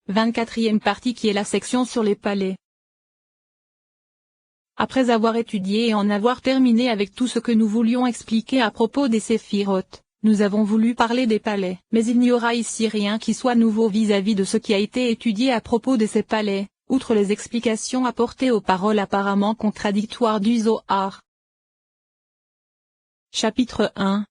24e partie qui est la section sur les palais. Après avoir étudié et en avoir terminé avec tout ce que nous voulions expliquer à propos des séphirotes, nous avons voulu parler des palais. Mais il n'y aura ici rien qui soit nouveau vis-à-vis de ce qui a été étudié à propos de ces palais, outre les explications apportées aux paroles apparemment contradictoires du Zohar. Chapitre 1.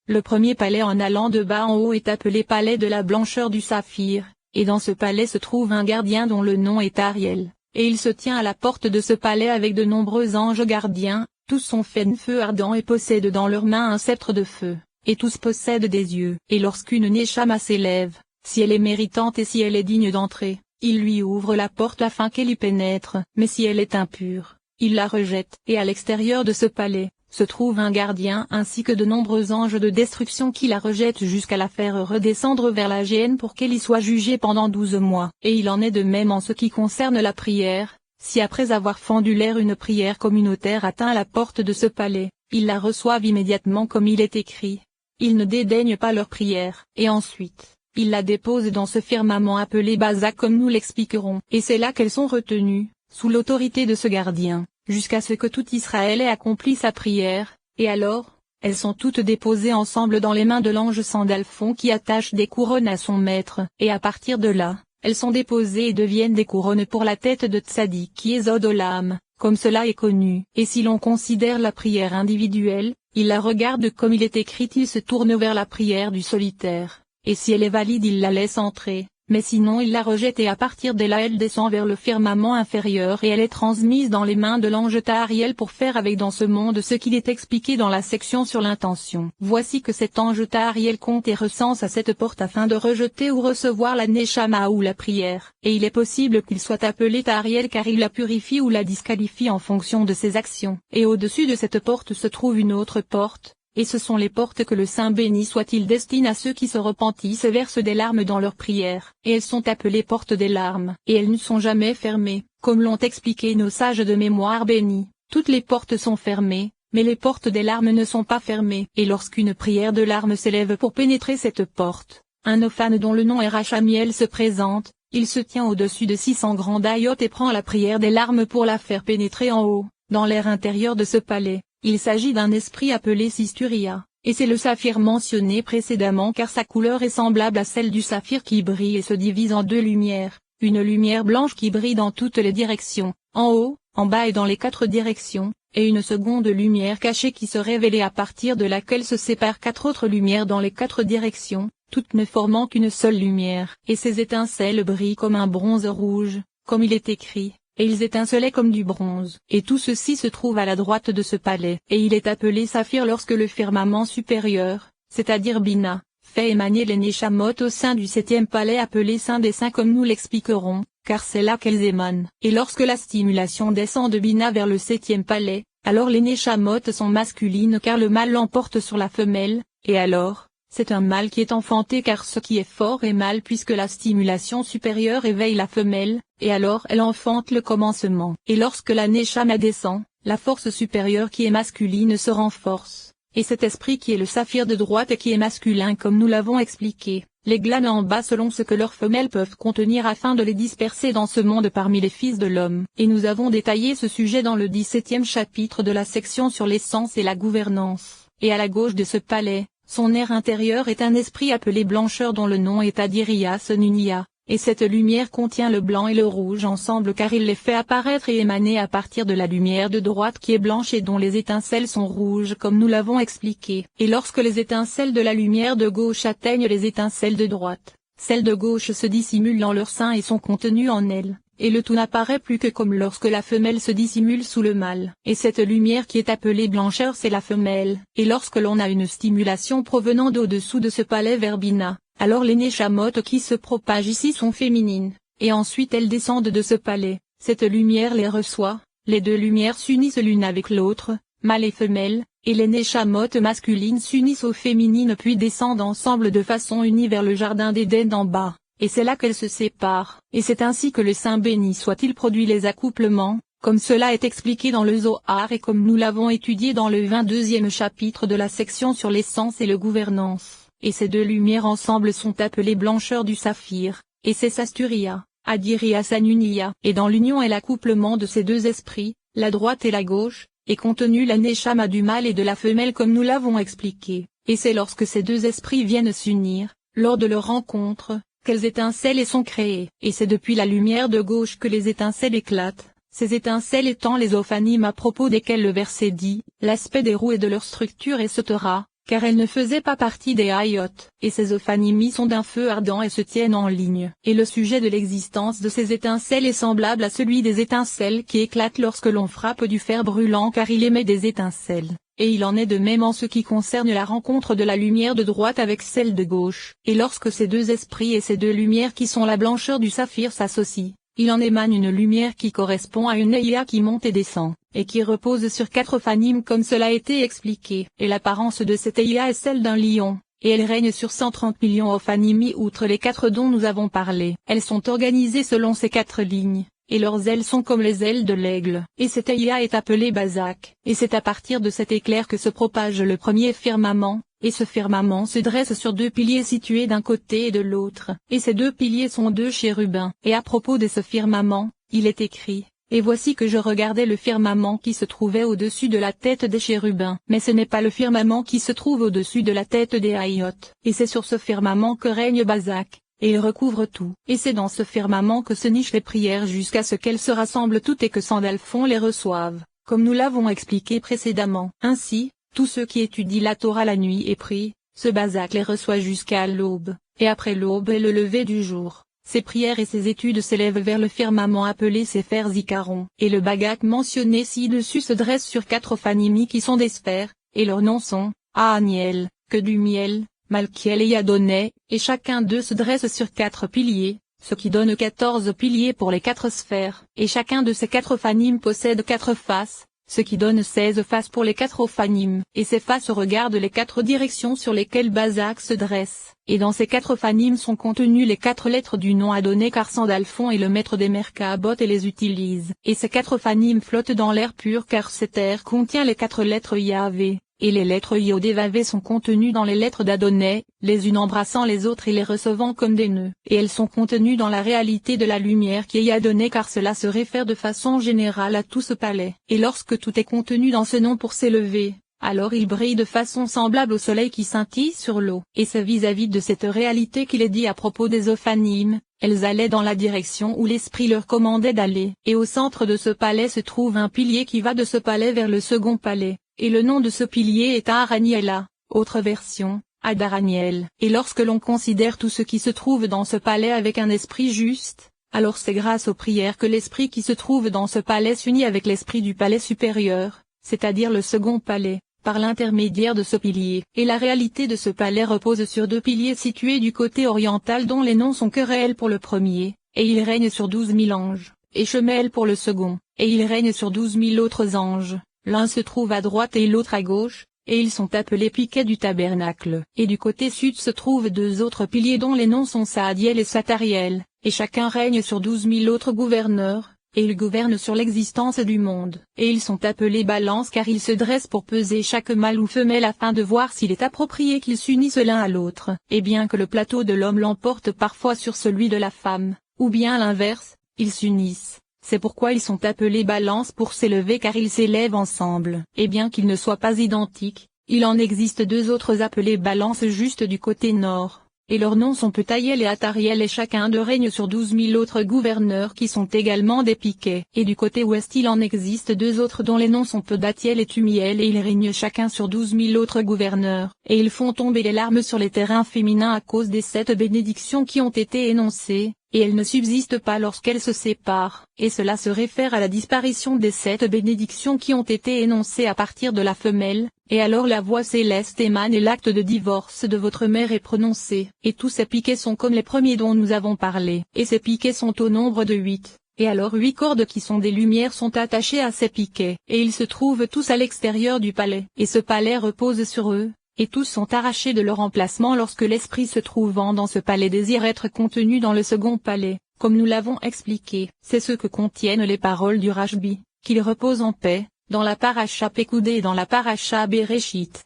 Le premier palais en allant de bas en haut est appelé palais de la blancheur du saphir, et dans ce palais se trouve un gardien dont le nom est Ariel, et il se tient à la porte de ce palais avec de nombreux anges gardiens, tous sont faits de feu ardent et possèdent dans leurs mains un sceptre de feu, et tous possèdent des yeux. Et lorsqu'une Neshama s'élève, si elle est méritante et si elle est digne d'entrer, il lui ouvre la porte afin qu'elle y pénètre, mais si elle est impure, il la rejette. Et à l'extérieur de ce palais, se trouve un gardien ainsi que de nombreux anges de destruction qui la rejettent jusqu'à la faire redescendre vers la géhenne pour qu'elle y soit jugée pendant 12 mois. Et il en est de même en ce qui concerne la prière, si après avoir fendu l'air une prière communautaire atteint la porte de ce palais, ils la reçoivent immédiatement comme il est écrit. Ils ne dédaignent pas leur prière. Et ensuite, ils la déposent dans ce firmament appelé Baza comme nous l'expliquerons. Et c'est là qu'elles sont retenues, sous l'autorité de ce gardien, jusqu'à ce que tout Israël ait accompli sa prière, et alors, elles sont toutes déposées ensemble dans les mains de l'ange Sandalphon qui attache des couronnes à son maître, et à partir de là, elles sont déposées et deviennent des couronnes pour la tête de Tzadik qui est Zodolam, comme cela est connu. Et si l'on considère la prière individuelle, il la regarde comme il est écrit, il se tourne vers la prière du solitaire, et si elle est valide il la laisse entrer. Mais sinon il la rejette et à partir de là elle descend vers le firmament inférieur et elle est transmise dans les mains de l'ange Tahariel pour faire avec dans ce monde ce qu'il est expliqué dans la section sur l'intention. Voici que cet ange Tahariel compte et recense à cette porte afin de rejeter ou recevoir la Neshama ou la prière, et il est possible qu'il soit appelé Tahariel car il la purifie ou la disqualifie en fonction de ses actions. Et au-dessus de cette porte se trouve une autre porte, et ce sont les portes que le Saint béni soit-il destine à ceux qui se repentissent et versent des larmes dans leurs prières, et elles sont appelées portes des larmes, et elles ne sont jamais fermées, comme l'ont expliqué nos sages de mémoire bénis. Toutes les portes sont fermées, mais les portes des larmes ne sont pas fermées. Et lorsqu'une prière de larmes s'élève pour pénétrer cette porte, un ophane dont le nom est Rachamiel se présente, il se tient au-dessus de 600 grands dayotes et prend la prière des larmes pour la faire pénétrer en haut, dans l'air intérieur de ce palais. Il s'agit d'un esprit appelé Sisturia, et c'est le saphir mentionné précédemment car sa couleur est semblable à celle du saphir qui brille et se divise en deux lumières, une lumière blanche qui brille dans toutes les directions, en haut, en bas et dans les 4 directions, et une seconde lumière cachée qui se révélait à partir de laquelle se séparent 4 autres lumières dans les 4 directions, toutes ne formant qu'une seule lumière. Et ces étincelles brillent comme un bronze rouge, comme il est écrit. Et ils étincelaient comme du bronze. Et tout ceci se trouve à la droite de ce palais. Et il est appelé saphir lorsque le firmament supérieur, c'est-à-dire Bina, fait émaner les Neshamot au sein du 7e palais appelé Saint des Saints comme nous l'expliquerons, car c'est là qu'elles émanent. Et lorsque la stimulation descend de Bina vers le 7e palais, alors les Neshamot sont masculines car le mâle l'emporte sur la femelle, et alors, c'est un mâle qui est enfanté car ce qui est fort est mâle puisque la stimulation supérieure éveille la femelle, et alors elle enfante le commencement. Et lorsque la Neshama descend, la force supérieure qui est masculine se renforce, et cet esprit qui est le saphir de droite et qui est masculin comme nous l'avons expliqué, les glane en bas selon ce que leurs femelles peuvent contenir afin de les disperser dans ce monde parmi les fils de l'homme. Et nous avons détaillé ce sujet dans le 17e chapitre de la section sur l'essence et la gouvernance. Et à la gauche de ce palais, son air intérieur est un esprit appelé blancheur dont le nom est Adirias Nunia, et cette lumière contient le blanc et le rouge ensemble car il les fait apparaître et émaner à partir de la lumière de droite qui est blanche et dont les étincelles sont rouges comme nous l'avons expliqué. Et lorsque les étincelles de la lumière de gauche atteignent les étincelles de droite, celles de gauche se dissimulent dans leur sein et sont contenues en elles. Et le tout n'apparaît plus que comme lorsque la femelle se dissimule sous le mâle. Et cette lumière qui est appelée blancheur c'est la femelle. Et lorsque l'on a une stimulation provenant d'au-dessous de ce palais vers Bina, alors les Neshamot qui se propagent ici sont féminines, et ensuite elles descendent de ce palais, cette lumière les reçoit, les deux lumières s'unissent l'une avec l'autre, mâle et femelle, et les Neshamot masculines s'unissent aux féminines puis descendent ensemble de façon unie vers le jardin d'Éden d'en bas. Et c'est là qu'elles se séparent, et c'est ainsi que le Saint béni soit-il produit les accouplements, comme cela est expliqué dans le Zohar et comme nous l'avons étudié dans le 22e chapitre de la section sur l'essence et la gouvernance. et ces deux lumières ensemble sont appelées blancheur du saphir, et c'est Sasturia, Adiria Sanunia. Et dans l'union et l'accouplement de ces deux esprits, la droite et la gauche, est contenu la neshama du mâle et de la femelle comme nous l'avons expliqué, et c'est lorsque ces deux esprits viennent s'unir, lors de leur rencontre, qu'elles étincellent et sont créées. Et c'est depuis la lumière de gauche que les étincelles éclatent, ces étincelles étant les ophanimes à propos desquelles le verset dit, l'aspect des roues et de leur structure est Sotera, car elles ne faisaient pas partie des Hayot, et ces ophanimis sont d'un feu ardent et se tiennent en ligne. Et le sujet de l'existence de ces étincelles est semblable à celui des étincelles qui éclatent lorsque l'on frappe du fer brûlant car il émet des étincelles. Et il en est de même en ce qui concerne la rencontre de la lumière de droite avec celle de gauche. Et lorsque ces deux esprits et ces deux lumières qui sont la blancheur du saphir s'associent, il en émane une lumière qui correspond à une Eia qui monte et descend, et qui repose sur quatre ophanimes comme cela a été expliqué. Et l'apparence de cette Eia est celle d'un lion, et elle règne sur 130 millions ophanimi outre les quatre dont nous avons parlé. Elles sont organisées selon ces quatre lignes, et leurs ailes sont comme les ailes de l'aigle. Et cette Eia est appelée Bazak, et c'est à partir de cet éclair que se propage le premier firmament. Et ce firmament se dresse sur deux piliers situés d'un côté et de l'autre, et ces deux piliers sont deux chérubins. Et à propos de ce firmament, il est écrit, et voici que je regardais le firmament qui se trouvait au-dessus de la tête des chérubins. Mais ce n'est pas le firmament qui se trouve au-dessus de la tête des Hayot, et c'est sur ce firmament que règne Bazak, et il recouvre tout. Et c'est dans ce firmament que se nichent les prières jusqu'à ce qu'elles se rassemblent toutes et que Sandalphon les reçoive, comme nous l'avons expliqué précédemment. Ainsi, tous ceux qui étudient la Torah la nuit et prient, ce Bazak les reçoit jusqu'à l'aube, et après l'aube et le lever du jour, ces prières et ces études s'élèvent vers le firmament appelé Sefer Zikaron. Et le Bagak mentionné ci-dessus se dresse sur quatre ophanimi qui sont des sphères, et leurs noms sont, Ahaniel, que du miel, Malkiel et Yadonai, et chacun d'eux se dresse sur quatre piliers, ce qui donne 14 piliers pour les quatre sphères. Et chacun de ces quatre ophanimes possède quatre faces, ce qui donne 16 faces pour les quatre ophanimes. Et ces faces regardent les quatre directions sur lesquelles Bazak se dresse. Et dans ces quatre ophanimes sont contenues les quatre lettres du nom Adonai car Sandalphon est le maître des Merkabot et les utilise. Et ces quatre ophanimes flottent dans l'air pur car cet air contient les quatre lettres Yahvé. Et les lettres Yod et Vavé sont contenues dans les lettres d'Adonai, les unes embrassant les autres et les recevant comme des nœuds. Et elles sont contenues dans la réalité de la lumière qui est Adonai car cela se réfère de façon générale à tout ce palais. Et lorsque tout est contenu dans ce nom pour s'élever, alors il brille de façon semblable au soleil qui scintille sur l'eau. Et c'est vis-à-vis de cette réalité qu'il est dit à propos des ophanimes, elles allaient dans la direction où l'esprit leur commandait d'aller. Et au centre de ce palais se trouve un pilier qui va de ce palais vers le second palais. Et le nom de ce pilier est Aharaniela, autre version, Adaraniel. Et lorsque l'on considère tout ce qui se trouve dans ce palais avec un esprit juste, alors c'est grâce aux prières que l'esprit qui se trouve dans ce palais s'unit avec l'esprit du palais supérieur, c'est-à-dire le second palais, par l'intermédiaire de ce pilier. Et la réalité de ce palais repose sur deux piliers situés du côté oriental dont les noms sont que réels pour le premier, et il règne sur 12 000 anges, et Shemel pour le second, et il règne sur 12 000 autres anges. L'un se trouve à droite et l'autre à gauche, et ils sont appelés piquets du tabernacle. Et du côté sud se trouvent deux autres piliers dont les noms sont Saadiel et Satariel, et chacun règne sur 12 000 autres gouverneurs, et ils gouvernent sur l'existence du monde. Et ils sont appelés balances car ils se dressent pour peser chaque mâle ou femelle afin de voir s'il est approprié qu'ils s'unissent l'un à l'autre. Et bien que le plateau de l'homme l'emporte parfois sur celui de la femme, ou bien l'inverse, ils s'unissent. C'est pourquoi ils sont appelés balances pour s'élever car ils s'élèvent ensemble. Et bien qu'ils ne soient pas identiques, il en existe deux autres appelés balances juste du côté nord, et leurs noms sont Petayel et Atariel et chacun d'eux règne sur 12 000 autres gouverneurs qui sont également des piquets. Et du côté ouest il en existe deux autres dont les noms sont Pedatiel et Tumiel et ils règnent chacun sur 12 000 autres gouverneurs. Et ils font tomber les larmes sur les terrains féminins à cause des 7 bénédictions qui ont été énoncées. Et elles ne subsistent pas lorsqu'elles se séparent, et cela se réfère à la disparition des 7 bénédictions qui ont été énoncées à partir de la femelle, et alors la voix céleste émane et l'acte de divorce de votre mère est prononcé. Et tous ces piquets sont comme les premiers dont nous avons parlé, et ces piquets sont au nombre de 8, et alors 8 cordes qui sont des lumières sont attachées à ces piquets, et ils se trouvent tous à l'extérieur du palais, et ce palais repose sur eux. Et tous sont arrachés de leur emplacement lorsque l'esprit se trouvant dans ce palais désire être contenu dans le second palais, comme nous l'avons expliqué. C'est ce que contiennent les paroles du Rashbi, qu'il repose en paix, dans la paracha Pekoudé et dans la paracha Bereshit.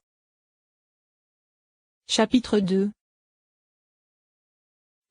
Chapitre 2.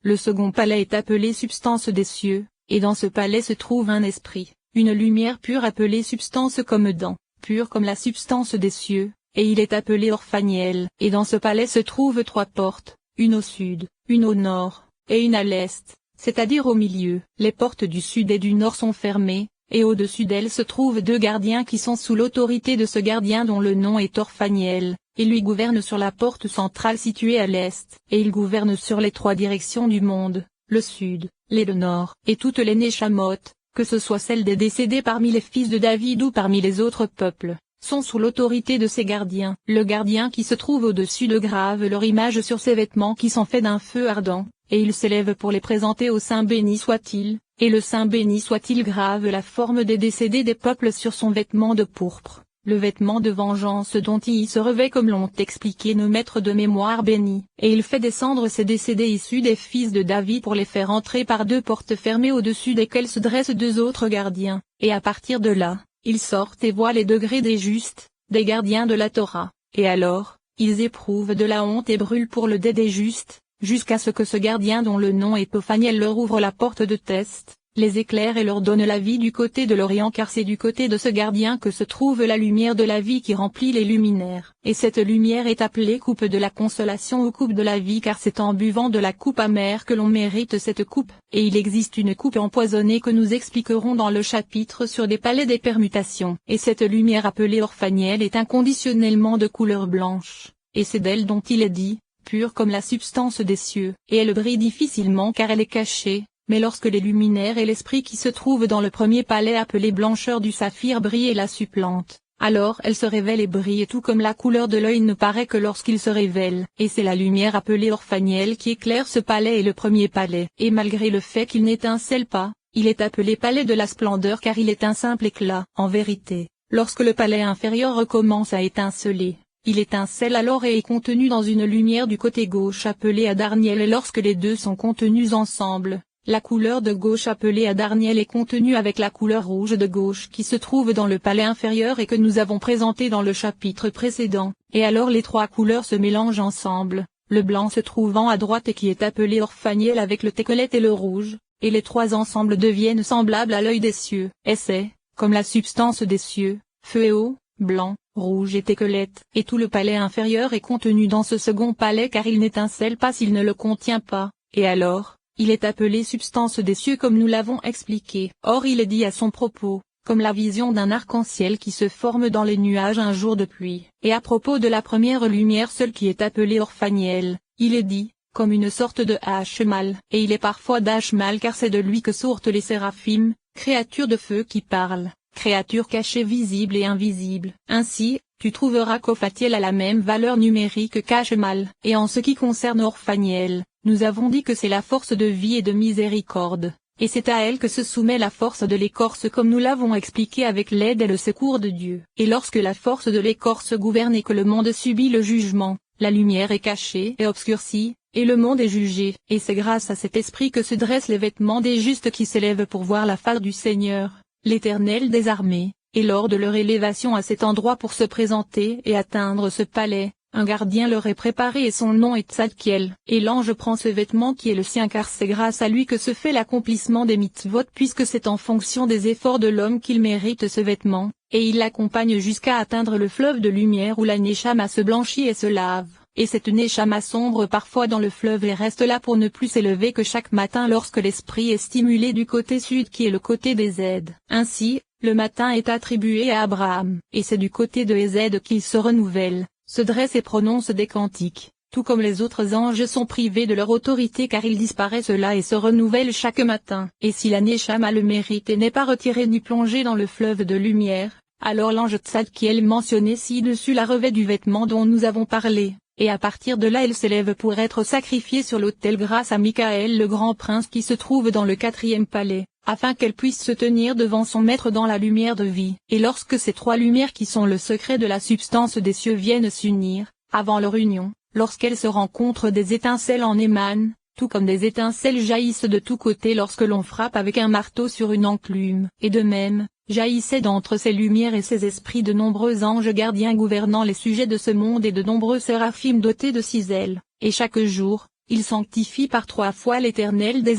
Le second palais est appelé substance des cieux, et dans ce palais se trouve un esprit, une lumière pure appelée substance comme dent, pure comme la substance des cieux, et il est appelé Orphaniel. Et dans ce palais se trouvent 3 portes, une au sud, une au nord, et une à l'est, c'est-à-dire au milieu. Les portes du sud et du nord sont fermées, et au-dessus d'elles se trouvent 2 gardiens qui sont sous l'autorité de ce gardien dont le nom est Orphaniel. Il lui gouverne sur la porte centrale située à l'est, et il gouverne sur les 3 directions du monde, le sud, le nord, et toutes les Neshamot, que ce soit celles des décédés parmi les fils de David ou parmi les autres peuples, sont sous l'autorité de ces gardiens. Le gardien qui se trouve au-dessus de grave leur image sur ses vêtements qui sont faits d'un feu ardent, et il s'élève pour les présenter au Saint béni soit-il, et le Saint béni soit-il grave la forme des décédés des peuples sur son vêtement de pourpre. Le vêtement de vengeance dont il se revêt comme l'ont expliqué nos maîtres de mémoire bénis, et il fait descendre ces décédés issus des fils de David pour les faire entrer par 2 portes fermées au-dessus desquelles se dressent 2 autres gardiens, et à partir de là, ils sortent et voient les degrés des justes, des gardiens de la Torah, et alors, ils éprouvent de la honte et brûlent pour le dé des justes, jusqu'à ce que ce gardien dont le nom est Ophaniel leur ouvre la porte de test, les éclaire et leur donne la vie du côté de l'Orient car c'est du côté de ce gardien que se trouve la lumière de la vie qui remplit les luminaires. Et cette lumière est appelée coupe de la consolation ou coupe de la vie car c'est en buvant de la coupe amère que l'on mérite cette coupe. Et il existe une coupe empoisonnée que nous expliquerons dans le chapitre sur des palais des permutations. Et cette lumière appelée Orphaniel est inconditionnellement de couleur blanche, et c'est d'elle dont il est dit, pure comme la substance des cieux. Et elle brille difficilement car elle est cachée. Mais lorsque les luminaires et l'esprit qui se trouve dans le premier palais appelé blancheur du saphir brille et la supplantent, alors elle se révèle et brille tout comme la couleur de l'œil ne paraît que lorsqu'il se révèle. Et c'est la lumière appelée Orphaniel qui éclaire ce palais et le premier palais. Et malgré le fait qu'il n'étincelle pas, il est appelé palais de la splendeur car il est un simple éclat. En vérité, lorsque le palais inférieur recommence à étinceler, il étincelle alors et est contenu dans une lumière du côté gauche appelée Adarniel et lorsque les 2 sont contenus ensemble, la couleur de gauche appelée Adarniel est contenue avec la couleur rouge de gauche qui se trouve dans le palais inférieur et que nous avons présenté dans le chapitre précédent, et alors les 3 couleurs se mélangent ensemble, le blanc se trouvant à droite et qui est appelé Orphaniel avec le técolet et le rouge, et les 3 ensemble deviennent semblables à l'œil des cieux, et c'est, comme la substance des cieux, feu et eau, blanc, rouge et técolette, et tout le palais inférieur est contenu dans ce second palais car il n'étincelle pas s'il ne le contient pas, et alors, il est appelé substance des cieux comme nous l'avons expliqué. Or il est dit à son propos, comme la vision d'un arc-en-ciel qui se forme dans les nuages un jour de pluie. Et à propos de la première lumière seule qui est appelée Orphaniel, il est dit, comme une sorte de Hashmal. Et il est parfois d'Hashmal car c'est de lui que sortent les séraphim, créatures de feu qui parlent, créatures cachées visibles et invisibles. Ainsi, tu trouveras qu'Ophatiel a la même valeur numérique qu'Hashmal. Et en ce qui concerne Orphaniel, nous avons dit que c'est la force de vie et de miséricorde, et c'est à elle que se soumet la force de l'écorce comme nous l'avons expliqué avec l'aide et le secours de Dieu. Et lorsque la force de l'écorce gouverne et que le monde subit le jugement, la lumière est cachée et obscurcie, et le monde est jugé. Et c'est grâce à cet esprit que se dressent les vêtements des justes qui s'élèvent pour voir la face du Seigneur, l'Éternel des armées, et lors de leur élévation à cet endroit pour se présenter et atteindre ce palais, un gardien leur est préparé et son nom est Tzadkiel. Et l'ange prend ce vêtement qui est le sien car c'est grâce à lui que se fait l'accomplissement des mitzvot puisque c'est en fonction des efforts de l'homme qu'il mérite ce vêtement, et il l'accompagne jusqu'à atteindre le fleuve de lumière où la Neshama se blanchit et se lave. Et cette Neshama sombre parfois dans le fleuve et reste là pour ne plus s'élever que chaque matin lorsque l'esprit est stimulé du côté sud qui est le côté des aides. Ainsi, le matin est attribué à Abraham, et c'est du côté de Ézède qu'il se renouvelle, se dresse et prononce des cantiques, tout comme les autres anges sont privés de leur autorité car ils disparaissent là et se renouvellent chaque matin. Et si la Neshama le mérite et n'est pas retirée ni plongée dans le fleuve de lumière, alors l'ange Tzadkiel mentionné ci-dessus la revêt du vêtement dont nous avons parlé, et à partir de là elle s'élève pour être sacrifiée sur l'autel grâce à Michaël le grand prince qui se trouve dans le 4e palais, afin qu'elle puisse se tenir devant son maître dans la lumière de vie. Et lorsque ces 3 lumières qui sont le secret de la substance des cieux viennent s'unir, avant leur union, lorsqu'elles se rencontrent des étincelles en émanent, tout comme des étincelles jaillissent de tous côtés lorsque l'on frappe avec un marteau sur une enclume. Et de même, Jaillissaient d'entre ces lumières et ces esprits de nombreux anges gardiens gouvernant les sujets de ce monde et de nombreux séraphim dotés de 6 ailes, et chaque jour, ils sanctifient par 3 fois l'Éternel des